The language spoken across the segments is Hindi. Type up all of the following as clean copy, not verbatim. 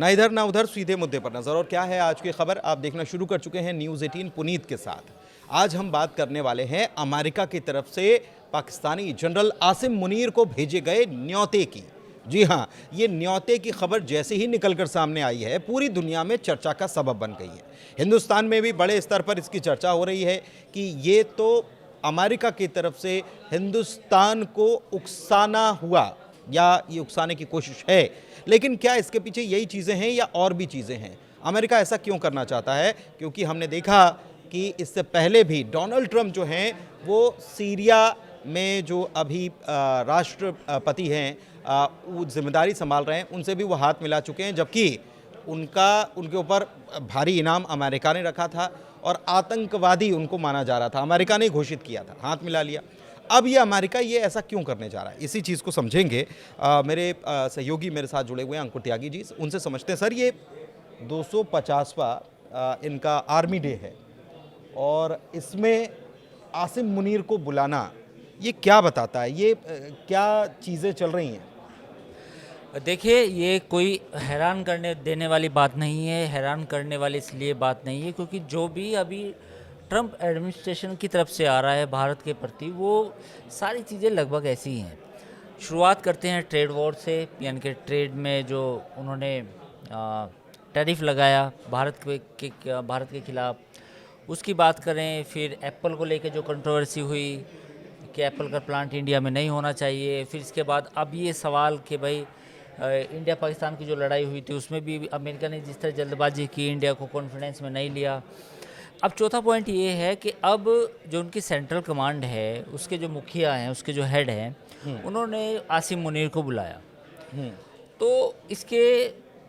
ना इधर ना उधर, सीधे मुद्दे पर नजर। और क्या है आज की खबर, आप देखना शुरू कर चुके हैं न्यूज़ 18 पुनीत के साथ। आज हम बात करने वाले हैं अमेरिका की तरफ से पाकिस्तानी जनरल आसिम मुनीर को भेजे गए न्योते की। जी हाँ, ये न्योते की खबर जैसे ही निकलकर सामने आई है, पूरी दुनिया में चर्चा का सबब बन गई है। हिंदुस्तान में भी बड़े स्तर पर इसकी चर्चा हो रही है कि ये तो अमेरिका की तरफ से हिंदुस्तान को उकसाना हुआ, या ये उकसाने की कोशिश है। लेकिन क्या इसके पीछे यही चीज़ें हैं या और भी चीज़ें हैं? अमेरिका ऐसा क्यों करना चाहता है? क्योंकि हमने देखा कि इससे पहले भी डोनाल्ड ट्रंप जो हैं वो सीरिया में जो अभी राष्ट्रपति हैं, वो जिम्मेदारी संभाल रहे हैं, उनसे भी वो हाथ मिला चुके हैं, जबकि उनके ऊपर भारी इनाम अमेरिका ने रखा था और आतंकवादी उनको माना जा रहा था, अमेरिका ने घोषित किया था, हाथ मिला लिया। अब ये अमेरिका ये ऐसा क्यों करने जा रहा है, इसी चीज़ को समझेंगे। मेरे सहयोगी मेरे साथ जुड़े हुए हैं, अंकुर त्यागी जी, उनसे समझते हैं। सर, ये 250वां इनका आर्मी डे है और इसमें आसिम मुनीर को बुलाना ये क्या बताता है? ये क्या चीज़ें चल रही हैं? देखिए, ये कोई हैरान करने देने वाली बात नहीं है। हैरान करने वाली इसलिए बात नहीं है क्योंकि जो भी अभी ट्रंप एडमिनिस्ट्रेशन की तरफ से आ रहा है भारत के प्रति, वो सारी चीज़ें लगभग ऐसी ही हैं। शुरुआत करते हैं ट्रेड वॉर से, यानी कि ट्रेड में जो उन्होंने टैरिफ लगाया भारत के खिलाफ, उसकी बात करें। फिर एप्पल को लेकर जो कंट्रोवर्सी हुई कि एप्पल का प्लांट इंडिया में नहीं होना चाहिए। फिर इसके बाद अब ये सवाल कि भाई इंडिया पाकिस्तान की जो लड़ाई हुई थी उसमें भी अमेरिका ने जिस तरह जल्दबाजी की, इंडिया को कॉन्फिडेंस में नहीं लिया। अब चौथा पॉइंट ये है कि अब जो उनकी सेंट्रल कमांड है, उसके जो मुखिया हैं, उसके जो हेड हैं, उन्होंने आसिम मुनीर को बुलाया। तो इसके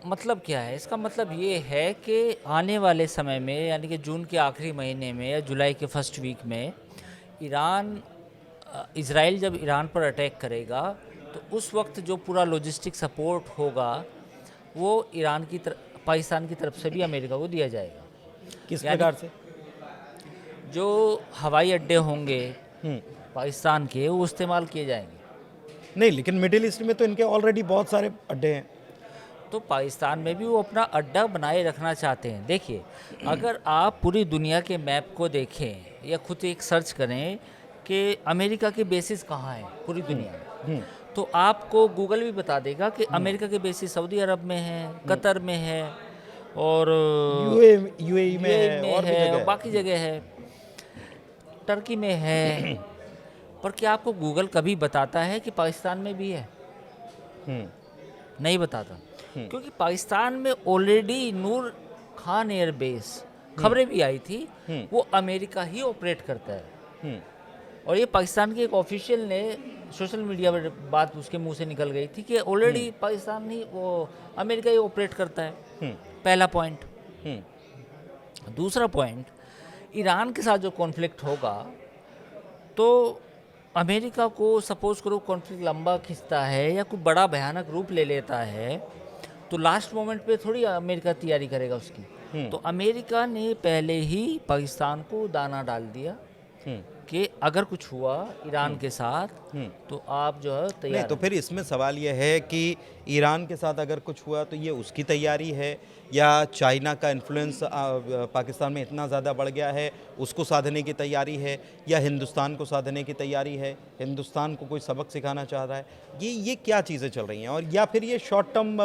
मतलब क्या है? इसका मतलब ये है कि आने वाले समय में, यानी कि जून के आखिरी महीने में या जुलाई के फर्स्ट वीक में, इज़राइल जब ईरान पर अटैक करेगा तो उस वक्त जो पूरा लॉजिस्टिक सपोर्ट होगा वो पाकिस्तान की तरफ से भी अमेरिका को दिया जाएगा। किस प्रकार से? जो हवाई अड्डे होंगे पाकिस्तान के, वो इस्तेमाल किए जाएंगे। नहीं, लेकिन मिडिल ईस्ट में तो इनके ऑलरेडी बहुत सारे अड्डे हैं। तो पाकिस्तान में भी वो अपना अड्डा बनाए रखना चाहते हैं। देखिए, अगर आप पूरी दुनिया के मैप को देखें या खुद एक सर्च करें कि अमेरिका के बेसिस कहाँ हैं पूरी दुनिया में, तो आपको गूगल भी बता देगा कि अमेरिका के बेसिस सऊदी अरब में है, कतर में है, और यूएई में है, और भी जगह है, बाकी जगह है, टर्की में है। पर क्या आपको गूगल कभी बताता है कि पाकिस्तान में भी है? नहीं बताता, क्योंकि पाकिस्तान में ऑलरेडी नूर खान एयरबेस, खबरें भी आई थी, वो अमेरिका ही ऑपरेट करता है। और ये पाकिस्तान के एक ऑफिशियल ने सोशल मीडिया पर बात उसके मुंह से निकल गई थी कि ऑलरेडी पाकिस्तान ही, वो अमेरिका ही ऑपरेट करता है। पहला पॉइंट। दूसरा पॉइंट, ईरान के साथ जो कॉन्फ्लिक्ट होगा तो अमेरिका को, सपोज करो कॉन्फ्लिक्ट लंबा खिंचता है या कोई बड़ा भयानक रूप ले लेता है, तो लास्ट मोमेंट पे थोड़ी अमेरिका तैयारी करेगा उसकी। तो अमेरिका ने पहले ही पाकिस्तान को दाना डाल दिया कि अगर कुछ हुआ ईरान के साथ तो आप जो है तैयार। नहीं, तो फिर इसमें सवाल यह है कि ईरान के साथ अगर कुछ हुआ तो ये उसकी तैयारी है, या चाइना का इन्फ्लुएंस पाकिस्तान में इतना ज़्यादा बढ़ गया है उसको साधने की तैयारी है, या हिंदुस्तान को साधने की तैयारी है, हिंदुस्तान को कोई सबक सिखाना चाह रहा है? ये क्या चीज़ें चल रही हैं? और या फिर ये शॉर्ट टर्म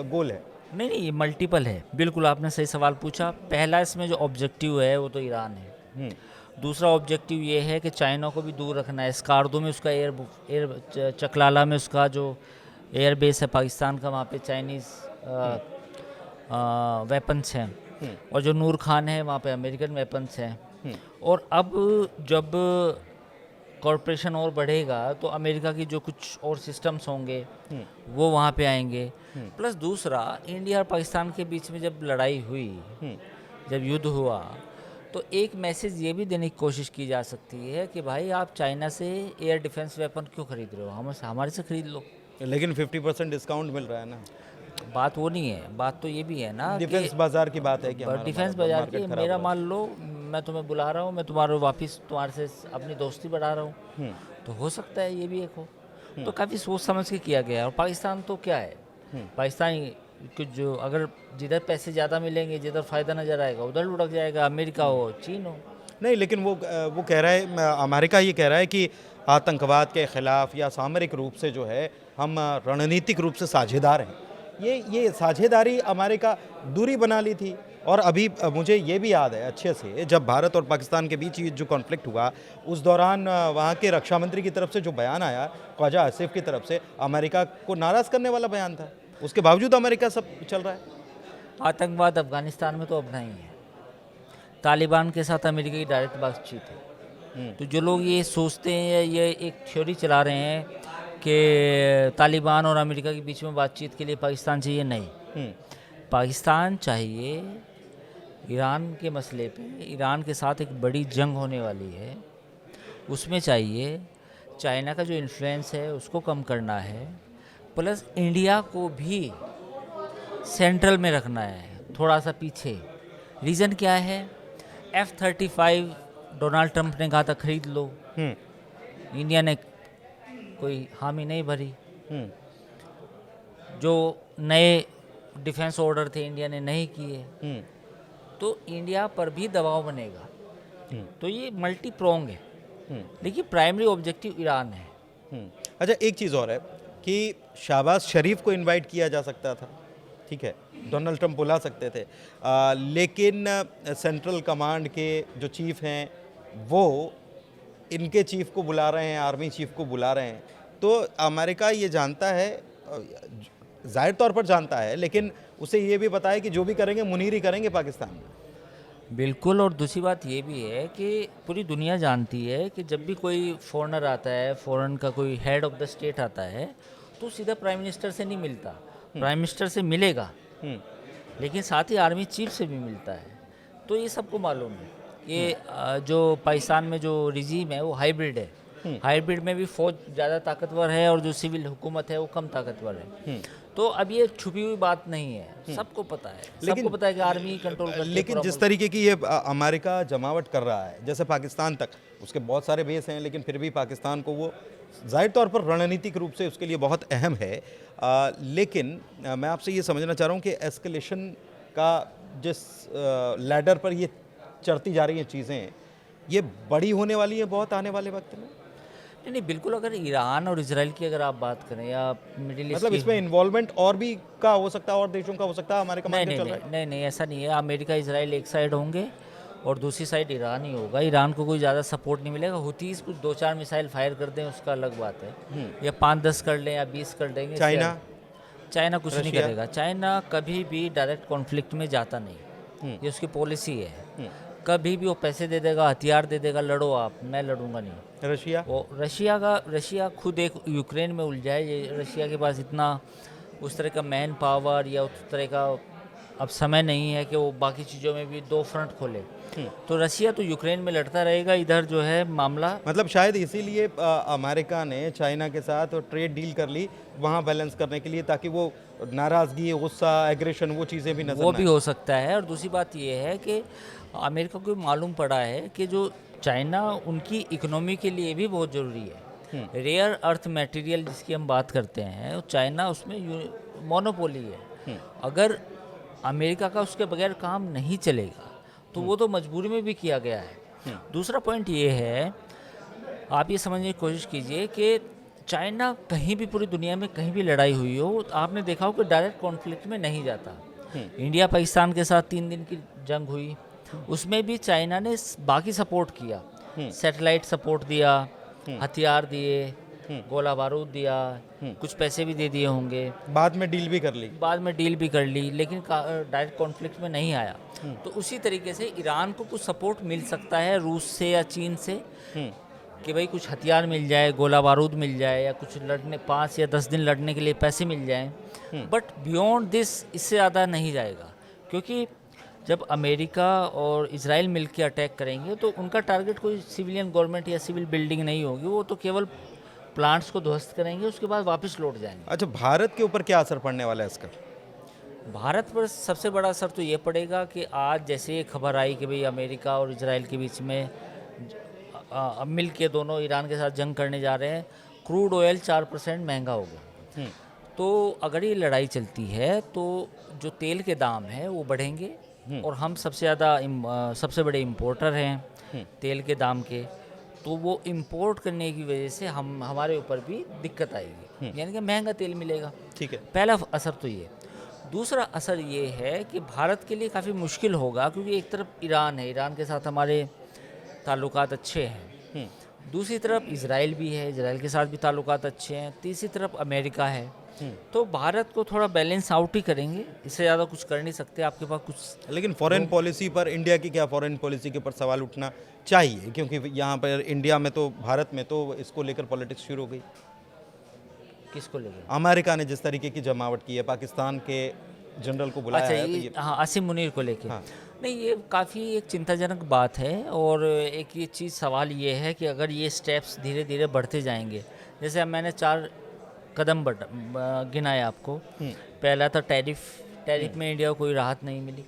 गोल है? नहीं, ये मल्टीपल है। बिल्कुल आपने सही सवाल पूछा। पहला इसमें जो ऑब्जेक्टिव है वो तो ईरान है। दूसरा ऑब्जेक्टिव ये है कि चाइना को भी दूर रखना है। स्कार्दो में उसका चकलाला में उसका जो एयर बेस है पाकिस्तान का, वहाँ पे चाइनीज़ वेपन्स हैं, और जो नूर खान है वहाँ पे अमेरिकन वेपन्स हैं। और अब जब कॉरपोरेशन और बढ़ेगा तो अमेरिका की जो कुछ और सिस्टम्स होंगे वो वहाँ पे आएंगे। प्लस दूसरा, इंडिया और पाकिस्तान के बीच में जब लड़ाई हुई, जब युद्ध हुआ, तो एक मैसेज ये भी देने की कोशिश की जा सकती है कि भाई आप चाइना से एयर डिफेंस वेपन क्यों खरीद रहे हो, हमारे से खरीद लो। लेकिन 50% डिस्काउंट मिल रहा है ना। बात वो नहीं है, बात तो ये भी है ना, डिफेंस बाजार की बात है कि डिफेंस बाजार की। मेरा मान लो मैं तुम्हें बुला रहा हूँ, मैं तुम्हारे से अपनी दोस्ती बढ़ा रहा हूँ, तो हो सकता है ये भी एक हो। तो काफ़ी सोच समझ के किया गया है। और पाकिस्तान तो क्या है, पाकिस्तान कुछ जो अगर जिधर पैसे ज़्यादा मिलेंगे, जिधर फ़ायदा नज़र आएगा उधर लुढ़क जाएगा, अमेरिका हो चीन हो। नहीं, लेकिन वो कह रहा है, अमेरिका ये कह रहा है कि आतंकवाद के खिलाफ या सामरिक रूप से जो है हम रणनीतिक रूप से साझेदार हैं। ये साझेदारी अमेरिका दूरी बना ली थी। और अभी मुझे ये भी याद है अच्छे से, जब भारत और पाकिस्तान के बीच ये जो कॉन्फ्लिक्ट हुआ उस दौरान वहाँ के रक्षा मंत्री की तरफ से जो बयान आया ख्वाजा आसिफ की तरफ से, अमेरिका को नाराज़ करने वाला बयान था। उसके बावजूद अमेरिका सब चल रहा है। आतंकवाद अफगानिस्तान में तो अब नहीं है, तालिबान के साथ अमेरिका की डायरेक्ट बातचीत है। तो जो लोग ये सोचते हैं, ये एक थ्योरी चला रहे हैं कि तालिबान और अमेरिका के बीच में बातचीत के लिए पाकिस्तान चाहिए, नहीं। पाकिस्तान चाहिए ईरान के मसले पे, ईरान के साथ एक बड़ी जंग होने वाली है, उसमें चाहिए चाइना का जो इन्फ्लुएंस है उसको कम करना है, प्लस इंडिया को भी सेंट्रल में रखना है, थोड़ा सा पीछे। रीज़न क्या है? F-35 डोनाल्ड ट्रंप ने कहा था खरीद लो, इंडिया ने कोई हामी नहीं भरी। जो नए डिफेंस ऑर्डर थे इंडिया ने नहीं किए, तो इंडिया पर भी दबाव बनेगा। तो ये मल्टी प्रोंग है, लेकिन प्राइमरी ऑब्जेक्टिव ईरान है। अच्छा, एक चीज़ और है कि शहबाज शरीफ को इनवाइट किया जा सकता था, ठीक है, डोनाल्ड ट्रंप बुला सकते थे, लेकिन सेंट्रल कमांड के जो चीफ हैं वो इनके चीफ को बुला रहे हैं, आर्मी चीफ को बुला रहे हैं। तो अमेरिका ये जानता है, जाहिर तौर पर जानता है, लेकिन उसे ये भी पता है कि जो भी करेंगे मुनीर ही करेंगे पाकिस्तान में। बिल्कुल। और दूसरी बात ये भी है कि पूरी दुनिया जानती है कि जब भी कोई फॉरेनर आता है, फॉरेन का कोई हेड ऑफ द स्टेट आता है, तो सीधा प्राइम मिनिस्टर से नहीं मिलता। प्राइम मिनिस्टर से मिलेगा, लेकिन साथ ही आर्मी चीफ से भी मिलता है। तो ये सबको मालूम है। ये जो पाकिस्तान में जो रिजीम है वो हाइब्रिड है। हाइब्रिड में भी फौज ज़्यादा ताकतवर है और जो सिविल हुकूमत है वो कम ताकतवर है। तो अब ये छुपी हुई बात नहीं है, सबको पता है। सबको पता है कि आर्मी कंट्रोल करती है। लेकिन जिस तरीके की ये अमेरिका जमावट कर रहा है, जैसे पाकिस्तान तक उसके बहुत सारे बेस हैं, लेकिन फिर भी पाकिस्तान को वो जाहिर तौर पर रणनीतिक रूप से उसके लिए बहुत अहम है। लेकिन मैं आपसे ये समझना चाह रहा हूँ कि एस्केलेशन का जिस लैडर पर ये चढ़ती जा रही हैं चीज़ें, ये बड़ी होने वाली है बहुत आने वाले वक्त में। नहीं, बिल्कुल। अगर ईरान और इजराइल की अगर आप बात करें या मिडिल ईस्ट मतलब इसमें इन्वॉल्वमेंट और भी का हो सकता है, और देशों का हो सकता है, हमारे का नहीं, चल नहीं, रहा है। नहीं, नहीं, ऐसा नहीं है। अमेरिका इजराइल एक साइड होंगे और दूसरी साइड ईरान ही होगा। ईरान को कोई ज़्यादा सपोर्ट नहीं मिलेगा। हुतीस कुछ 2-4 मिसाइल फायर कर दें उसका अलग बात है, या 5-10 कर लें या 20 कर देंगे। चाइना कुछ नहीं करेगा। चाइना कभी भी डायरेक्ट कॉन्फ्लिक्ट में जाता नहीं, ये उसकी पॉलिसी है। कभी भी वो पैसे दे देगा, हथियार दे देगा, लड़ो आप, मैं लड़ूंगा नहीं। रशिया खुद एक यूक्रेन में उलझा है। ये रशिया के पास इतना उस तरह का मैन पावर या उस तरह का अब समय नहीं है कि वो बाकी चीज़ों में भी दो फ्रंट खोले। तो रशिया तो यूक्रेन में लड़ता रहेगा, इधर जो है मामला। मतलब शायद इसीलिए अमेरिका ने चाइना के साथ ट्रेड डील कर ली वहाँ बैलेंस करने के लिए, ताकि वो नाराज़गी, गुस्सा, एग्रेशन, वो चीज़ें भी नजर वो भी हो सकता है। और दूसरी बात ये है कि अमेरिका को मालूम पड़ा है कि जो चाइना उनकी इकोनॉमी के लिए भी बहुत ज़रूरी है। रेयर अर्थ मटेरियल जिसकी हम बात करते हैं, चाइना उसमें मोनोपोली है। अगर अमेरिका का उसके बगैर काम नहीं चलेगा तो वो तो मजबूरी में भी किया गया है। दूसरा पॉइंट ये है, आप ये समझने की कोशिश कीजिए कि चाइना कहीं भी पूरी दुनिया में कहीं भी लड़ाई हुई हो, तो आपने देखा हो कि डायरेक्ट कॉन्फ्लिक्ट में नहीं जाता। इंडिया पाकिस्तान के साथ 3 दिन की जंग हुई, उसमें भी चाइना ने बाकी सपोर्ट किया, सैटेलाइट सपोर्ट दिया, हथियार दिए, गोला बारूद दिया, कुछ पैसे भी दे दिए होंगे। बाद में डील भी कर ली, लेकिन डायरेक्ट कॉन्फ्लिक्ट में नहीं आया। तो उसी तरीके से ईरान को कुछ सपोर्ट मिल सकता है रूस से या चीन से, कि भाई कुछ हथियार मिल जाए, गोला बारूद मिल जाए, या कुछ लड़ने 5 या 10 दिन लड़ने के लिए पैसे मिल जाएं। बट बियॉन्ड दिस इससे ज़्यादा नहीं जाएगा, क्योंकि जब अमेरिका और इजराइल मिलकर अटैक करेंगे तो उनका टारगेट कोई सिविलियन गवर्नमेंट या सिविल बिल्डिंग नहीं होगी, वो तो केवल प्लांट्स को ध्वस्त करेंगे, उसके बाद वापस लौट जाएंगे। अच्छा, भारत के ऊपर क्या असर पड़ने वाला है इसका? भारत पर सबसे बड़ा असर तो ये पड़ेगा कि आज जैसे ये खबर आई कि भाई अमेरिका और इजराइल के बीच में मिल के दोनों ईरान के साथ जंग करने जा रहे हैं, क्रूड ऑयल 4% महंगा हो गया। तो अगर ये लड़ाई चलती है तो जो तेल के दाम है वो बढ़ेंगे, और हम सबसे बड़े इम्पोर्टर हैं तेल के दाम के, तो वो इम्पोर्ट करने की वजह से हमारे ऊपर भी दिक्कत आएगी, यानी कि महंगा तेल मिलेगा। ठीक है। पहला असर तो ये। दूसरा असर ये है कि भारत के लिए काफ़ी मुश्किल होगा, क्योंकि एक तरफ ईरान है, ईरान के साथ हमारे ताल्लुकात अच्छे हैं, दूसरी तरफ इजराइल भी है, इजराइल के साथ भी ताल्लुकात अच्छे हैं, तीसरी तरफ अमेरिका है। तो भारत को थोड़ा बैलेंस आउट ही करेंगे, इससे ज़्यादा कुछ कर नहीं सकते। आपके पास कुछ लेकिन फॉरेन पॉलिसी पर इंडिया की क्या फॉरेन पॉलिसी के ऊपर सवाल उठना चाहिए, क्योंकि यहाँ पर इंडिया में तो, भारत में तो इसको लेकर पॉलिटिक्स शुरू हो गई। किसको लेकर? अमेरिका ने जिस तरीके की जमावट की है, पाकिस्तान के जनरल को बुलाया अच्छा, है, तो ये ये हाँ, आसिम मुनीर को लेके। हाँ। नहीं, ये काफ़ी एक चिंताजनक बात है। और एक ये चीज़ सवाल ये है कि अगर ये स्टेप्स धीरे धीरे बढ़ते जाएंगे, जैसे अब मैंने 4 कदम गिनाए आपको। पहला था टैरिफ में इंडिया को कोई राहत नहीं मिली।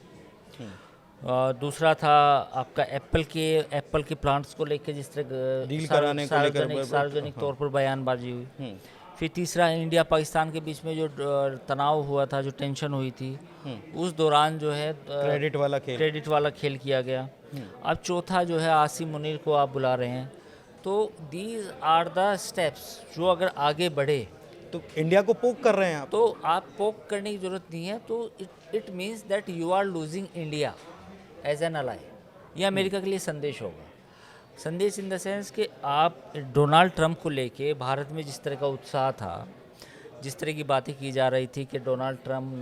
दूसरा था आपका एप्पल के प्लांट्स को लेकर जिस तरह डील कराने को लेकर सार्वजनिक तौर पर बयानबाजी हुई। फिर तीसरा, इंडिया पाकिस्तान के बीच में जो तनाव हुआ था, जो टेंशन हुई थी, उस दौरान जो है क्रेडिट वाला खेल किया गया। अब चौथा जो है, आसिम मुनीर को आप बुला रहे हैं। तो दीज आर द स्टेप्स जो अगर आगे बढ़े तो इंडिया को पोक कर रहे हैं आप। तो आप पोक करने की ज़रूरत नहीं है। तो it means that you are losing India as an ally. ये अमेरिका के लिए संदेश होगा। संदेश इन द सेंस कि आप डोनाल्ड ट्रंप को लेके भारत में जिस तरह का उत्साह था, जिस तरह की बातें की जा रही थी कि डोनाल्ड ट्रंप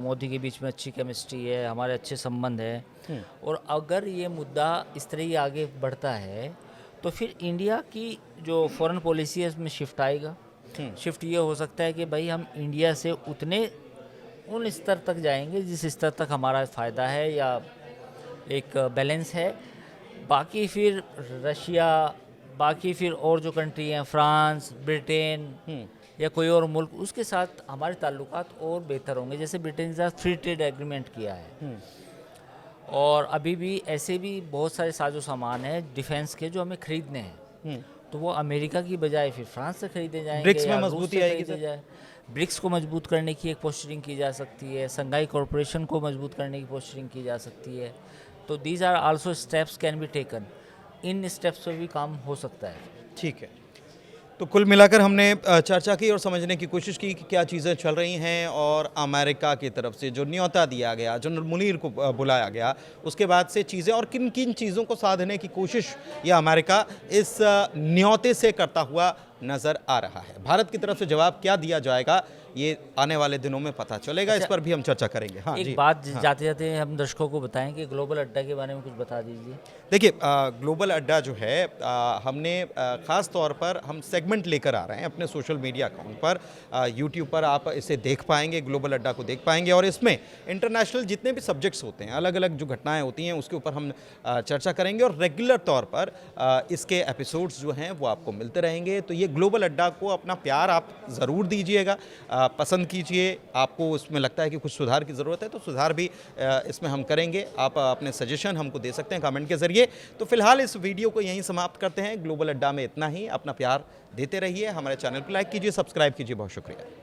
मोदी के बीच में अच्छी केमिस्ट्री है, हमारे अच्छे संबंध है, और अगर ये मुद्दा इस तरह ही आगे बढ़ता है तो फिर इंडिया की जो फॉरेन पॉलिसी है उसमें शिफ्ट आएगा। शिफ्ट ये हो सकता है कि भाई हम इंडिया से उन स्तर तक जाएंगे जिस स्तर तक हमारा फ़ायदा है या एक बैलेंस है। बाकी फिर रशिया, बाकी फिर और जो कंट्री हैं, फ्रांस, ब्रिटेन या कोई और मुल्क, उसके साथ हमारे ताल्लुकात और बेहतर होंगे। जैसे ब्रिटेन के साथ फ्री ट्रेड एग्रीमेंट किया है, और अभी भी ऐसे भी बहुत सारे साजो सामान हैं डिफेंस के जो हमें खरीदने हैं, तो वो अमेरिका की बजाय फिर फ्रांस से खरीदे जाएंगे। ब्रिक्स में मजबूती आएगी सर। ब्रिक्स को मजबूत करने की एक पोस्चरिंग की जा सकती है, संघाई कॉरपोरेशन को मजबूत करने की पोस्चरिंग की जा सकती है। तो these are also steps can be taken. इन स्टेप्स पर भी काम हो सकता है। ठीक है। तो कुल मिलाकर हमने चर्चा की और समझने की कोशिश की कि क्या चीज़ें चल रही हैं, और अमेरिका की तरफ से जो न्योता दिया गया, जनरल मुनीर को बुलाया गया, उसके बाद से चीज़ें और किन किन चीज़ों को साधने की कोशिश यह अमेरिका इस न्योते से करता हुआ नज़र आ रहा है। भारत की तरफ से जवाब क्या दिया जाएगा, ये आने वाले दिनों में पता चलेगा। इस पर भी हम चर्चा करेंगे। हाँ, एक जी, बात हाँ। जाते जाते हम दर्शकों को बताएं कि ग्लोबल अड्डा के बारे में कुछ बता दीजिए। देखिए, ग्लोबल अड्डा जो है, हमने ख़ास तौर पर हम सेगमेंट लेकर आ रहे हैं अपने सोशल मीडिया अकाउंट पर। यूट्यूब पर आप इसे देख पाएंगे, ग्लोबल अड्डा को देख पाएंगे, और इसमें इंटरनेशनल जितने भी सब्जेक्ट्स होते हैं, अलग अलग जो घटनाएं होती हैं, उसके ऊपर हम चर्चा करेंगे, और रेगुलर तौर पर इसके एपिसोड्स जो हैं वो आपको मिलते रहेंगे। तो ये ग्लोबल अड्डा को अपना प्यार आप ज़रूर दीजिएगा, पसंद कीजिए। आपको उसमें लगता है कि कुछ सुधार की ज़रूरत है तो सुधार भी इसमें हम करेंगे। आप अपने सजेशन हमको दे सकते हैं कमेंट के ज़रिए। तो फिलहाल इस वीडियो को यहीं समाप्त करते हैं। ग्लोबल अड्डा में इतना ही। अपना प्यार देते रहिए, हमारे चैनल को लाइक कीजिए, सब्सक्राइब कीजिए। बहुत शुक्रिया।